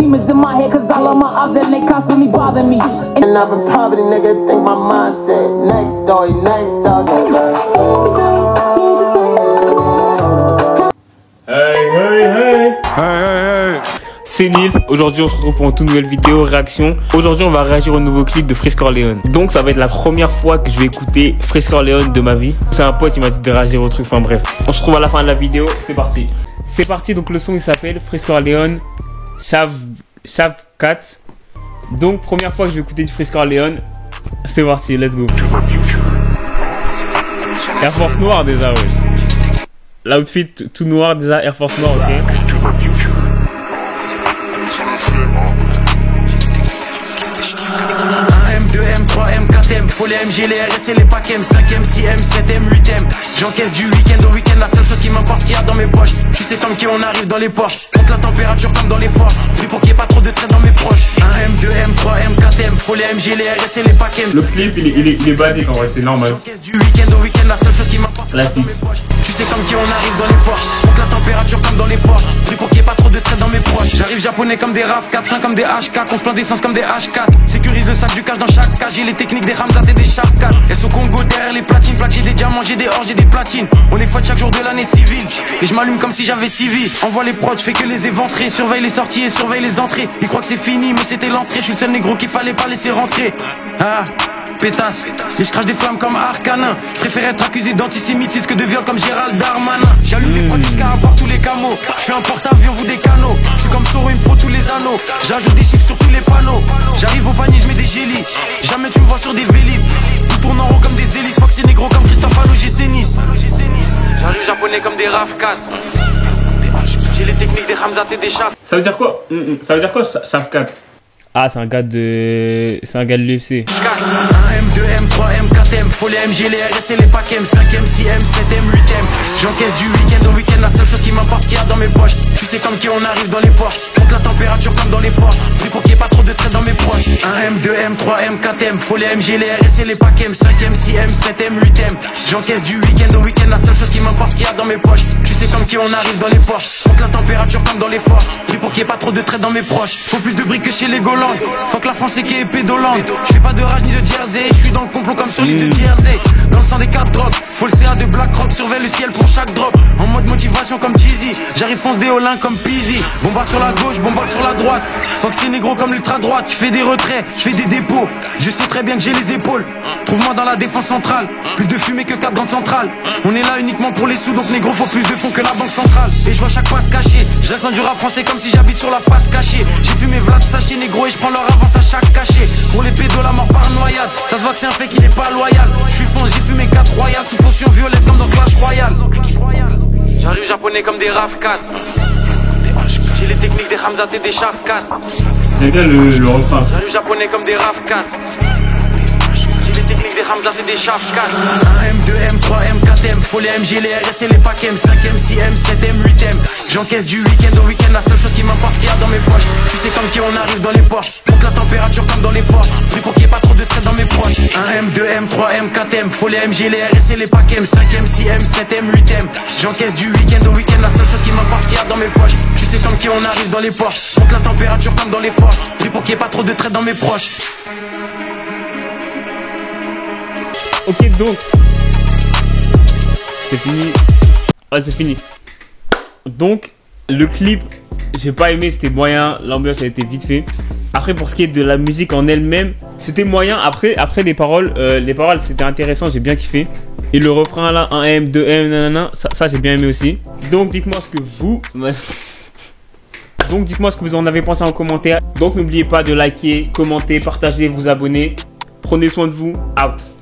demons in my head, cause I love my odds and they constantly bother me. And I'm a poverty nigga, think my mindset. Next story, next dog. Hey. C'est Nils, aujourd'hui on se retrouve pour une toute nouvelle vidéo réaction. Aujourd'hui on va réagir au nouveau clip de Frisk Orleans. Donc ça va être la première fois que je vais écouter Frisk Orleans de ma vie. C'est un pote qui m'a dit de réagir au truc, enfin bref. On se retrouve à la fin de la vidéo, c'est parti. C'est parti, donc le son il s'appelle Frisk Orleans Shavkat. Donc première fois que je vais écouter du Frisk Orleans. C'est parti, let's go. Air Force noir déjà, ouais. L'outfit tout noir déjà, Air Force noir, ok. M4M, faut les MG, les RS et les packs M, 5M, 6M, 7M, 8M. J'encaisse du week-end au week-end, la seule chose qui m'importe qu'il y a dans mes poches. Tu sais comme qui on arrive dans les Porsche, monte la température comme dans les forges. Pris pour qu'il n'y ait pas trop de traits dans mes proches. 1M, 2M, 3M, 4M, faut les MG, les RS et les packs M. Le clip il est basique en vrai, c'est normal. J'encaisse du week-end au week-end, la seule chose qui m'importe qu'il y a dans mes poches. Tu sais comme qui on arrive dans les Porsche, monte la température comme dans les forges. Pris pour qu'il n'y ait pas trop de traits dans mes proches. J'arrive japonais comme des RAV 4, freins comme des H4, on se plaint d'essence comme des H4. Sécurise le sac du cash dans chaque cage, j'ai les techniques des Ramzat et des Shavkat. Et au Congo derrière les platines, j'ai des diamants, j'ai des or, j'ai des platines. On est faute chaque jour de l'année civile. Et je m'allume comme si j'avais 6 vies. Envoie les prods, je fais que les éventrer. Surveille les sorties et surveille les entrées. Ils croient que c'est fini, mais c'était l'entrée. Je suis le seul négro qu'il fallait pas laisser rentrer. Ah, pétasse. Et je crache des flammes comme Arcanin. Je préfère être accusé d'antisémitisme que de viol comme Gérald Darmanin. J'allume les prods jusqu'à avoir tous les camos. Je suis un porte-avions, vous des canaux. Je suis comme Soro, il me faut tous les anneaux. J'ajoute des chiffres sur tous les panneaux. J'arrive au panier, je mets des gélis. Jamais tu me vois sur des vélib. Tout tourne en rond comme des hélices. Fox et négro comme Christophe Alogé Nice. J'arrive japonais comme des RAV 4. J'ai les techniques des Ramzat et des Shav. Ça veut dire quoi? Ça veut dire quoi, Shavkat? Ah, c'est un gars de l'UFC. 1M, 2M, 3M, 4M, faut les MG, les RS et les packs M, 5M, 6M, 7M, 8M. J'encaisse du week-end au week-end, la seule chose qui m'importe qu'il y a dans mes poches. Tu sais comme qui on arrive dans les Porsche, monte la température comme dans les forges. Pris pour qu'il n'y ait pas trop de traits dans mes proches. 1M, 2M, 3M, 4M, faut les MG, les RS et les packs M, 5M, 6M, 7M, 8M. J'encaisse du week-end au week-end, la seule chose qui m'importe qu'il y a dans mes poches. Tu sais comme qui on arrive dans les Porsche, monte la température comme dans les forges. Pris pour qu'il n'y ait pas trop de traits dans mes proches. Faut plus de briques que chez les Golands. Faut que la France est qui est pédolante. Je fais pas de rage ni de jersey. Je suis dans le complot comme sur l'île de Jersey. Dans le sang des 4 drogues. Faut le CA de Black Rock. Surveille le ciel pour chaque drop. En mode motivation comme Jeezy. J'arrive fonce des Olins comme Peasy. Bombarde sur la gauche, bombarde sur la droite. Faut que c'est négro comme l'ultra droite. Je fais des retraits, je fais des dépôts. Je sais très bien que j'ai les épaules. Trouve-moi dans la défense centrale. Plus de fumée que 4 grandes centrales. On est là uniquement pour les sous. Donc négro faut plus de fonds que la banque centrale. Et je vois chaque fois se cacher. Je reste dans du rap français comme si j'habite sur la face cachée. J'ai fumé Vlad sachet négro et je prends leur avance à chaque cachet. Pour les pédos la mort par noyade. Ça se voit que c'est un fait qu'il est pas loyal. Je suis fonce, j'ai fumé 4 royales. Sous potion violette comme dans Clash Royale. J'arrive japonais comme des RAV 4. J'ai les techniques des Ramzat et des Shavkat. C'est bien le refrain. J'arrive japonais comme des RAV 4. J'ai les techniques des Ramzat et des Shavkat. 1M, 2M, 3M, 4M. Faut les MG, les RS et les packs M, 5M, 6M, 7M, 8M. J'encaisse du week-end au week-end, la seule chose qui m'importe qu'il y a dans mes poches. Tu sais comme qui on arrive dans les Porsche, monte la température comme dans les forges. Pris pour qu'il n'y ait pas trop de traits dans mes proches. 1M, 2M, 3M, 4M. Faut les MG, les RS et les packs M, 5M, 6M, 7M, 8M. J'encaisse du week-end au week-end, la seule chose qui m'importe qu'il y a dans mes poches. Tu sais comme qui on arrive dans les Porsche, monte la température comme dans les forges. Pris pour qu'il n'y ait pas trop de traits dans mes proches. Ok, donc c'est fini. Ouais, c'est fini. Donc le clip, j'ai pas aimé, c'était moyen. L'ambiance a été vite fait. Après, pour ce qui est de la musique en elle-même, c'était moyen. Après les paroles c'était intéressant, j'ai bien kiffé. Et le refrain là, 1M, 2M, nanana, ça j'ai bien aimé aussi. Donc dites-moi ce que vous en avez pensé en commentaire. Donc n'oubliez pas de liker, commenter, partager, vous abonner. Prenez soin de vous. Out.